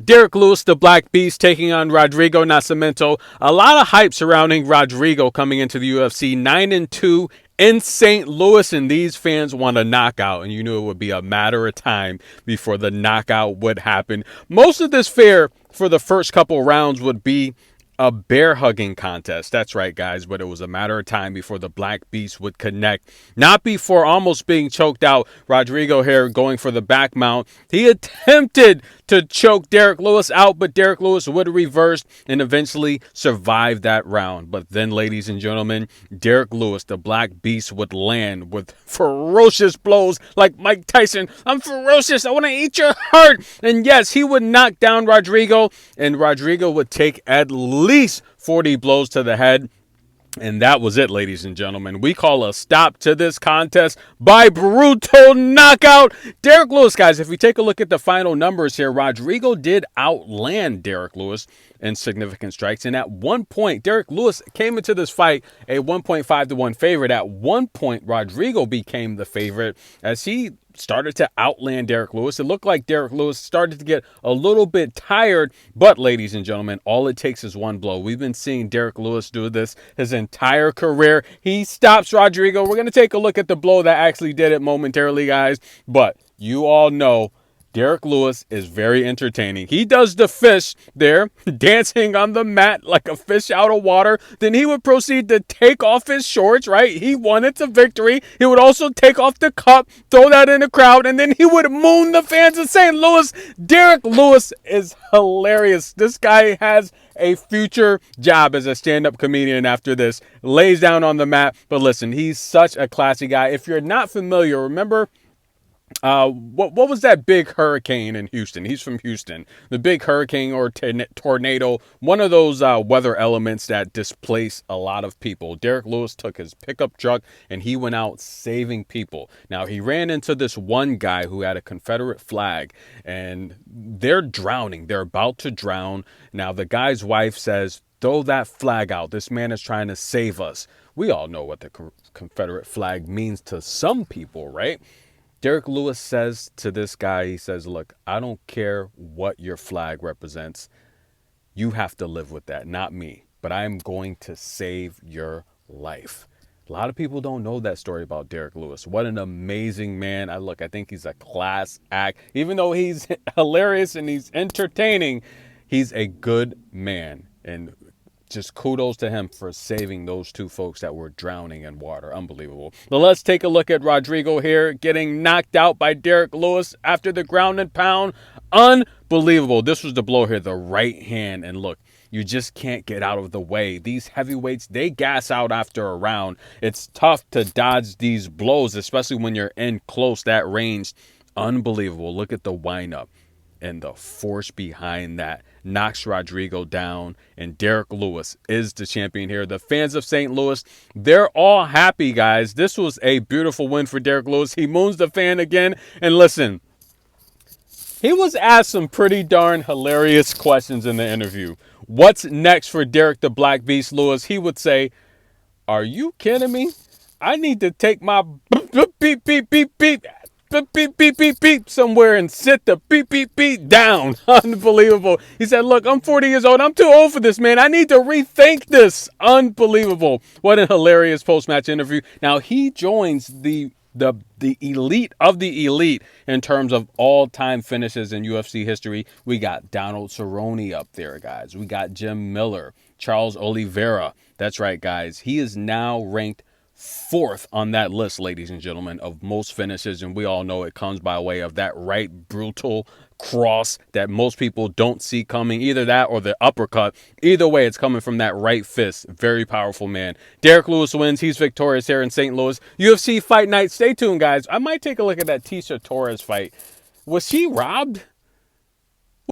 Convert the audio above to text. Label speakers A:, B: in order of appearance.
A: Derrick Lewis, the Black Beast, taking on Rodrigo Nascimento. A lot of hype surrounding Rodrigo coming into the UFC. 9-2 in St. Louis, and these fans want a knockout, and you knew it would be a matter of time before the knockout would happen. Most of this fare for the first couple rounds would be a bear hugging contest. That's right, guys, but it was a matter of time before the Black Beast would connect. Not before almost being choked out. Rodrigo here going for the back mount. He attempted to choke Derrick Lewis out, but Derrick Lewis would have reversed and eventually survived that round. But then, ladies and gentlemen, Derrick Lewis, the Black Beast, would land with ferocious blows like Mike Tyson. I'm ferocious. I want to eat your heart. And yes, he would knock down Rodrigo, and Rodrigo would take at least 40 blows to the head. And that was it, ladies and gentlemen. We call a stop to this contest by brutal knockout. Derrick Lewis, guys, if we take a look at the final numbers here, Rodrigo did outland Derrick Lewis in significant strikes. And at one point, Derrick Lewis came into this fight a 1.5 to 1 favorite. At one point, Rodrigo became the favorite as he started to outland Derrick Lewis. It looked like Derrick Lewis started to get a little bit tired, but ladies and gentlemen, all it takes is one blow. We've been seeing Derrick Lewis do this his entire career. He stops Rodrigo. We're going to take a look at the blow that actually did it momentarily, guys, but you all know Derrick Lewis is very entertaining. He does the fish there, dancing on the mat like a fish out of water. Then he would proceed to take off his shorts, right? He wanted the victory. He would also take off the cup, throw that in the crowd, and then he would moon the fans of St. Louis. Derrick Lewis is hilarious. This guy has a future job as a stand-up comedian after this. Lays down on the mat. But listen, he's such a classy guy. If you're not familiar, remember what was that big hurricane in Houston? He's from Houston. The big hurricane or tornado, one of those weather elements that displace a lot of people. Derrick Lewis took his pickup truck and he went out saving people. Now, he ran into this one guy who had a Confederate flag and they're drowning. They're about to drown. Now, the guy's wife says, "Throw that flag out. This man is trying to save us." We all know what the Confederate flag means to some people, right? Derrick Lewis says to this guy, he says, "Look, I don't care what your flag represents. You have to live with that, not me. But I am going to save your life." A lot of people don't know that story about Derrick Lewis. What an amazing man. I think he's a class act. Even though he's hilarious and he's entertaining, he's a good man. And just kudos to him for saving those two folks that were drowning in water. Unbelievable. But let's take a look at Rodrigo here getting knocked out by Derrick Lewis after the ground and pound. Unbelievable. This was the blow here, the right hand. And look, you just can't get out of the way. These heavyweights, they gas out after a round. It's tough to dodge these blows, especially when you're in close that range. Unbelievable. Look at the windup. And the force behind that knocks Rodrigo down, and Derrick Lewis is the champion here. The fans of St. Louis, they're all happy, guys. This was a beautiful win for Derrick Lewis. He moons the fan again, and listen, he was asked some pretty darn hilarious questions in the interview. What's next for Derrick the Black Beast Lewis? He would say, "Are you kidding me? I need to take my beep, beep, beep, beep, beep, beep, beep, beep, somewhere and sit the beep, beep, beep down." Unbelievable. He said, "Look, I'm 40 years old. I'm too old for this, man. I need to rethink this." Unbelievable. What a hilarious post-match interview. Now, he joins the elite of the elite in terms of all-time finishes in UFC history. We got Donald Cerrone up there, guys. We got Jim Miller, Charles Oliveira. That's right, guys. He is now ranked fourth on that list, ladies and gentlemen, of most finishes, and we all know it comes by way of that right brutal cross that most people don't see coming, either that or the uppercut. Either way, it's coming from that right fist. Very powerful man. Derrick Lewis wins. He's victorious here in St. Louis. UFC Fight Night. Stay tuned, guys. I might take a look at that Tisha Torres fight. Was she robbed?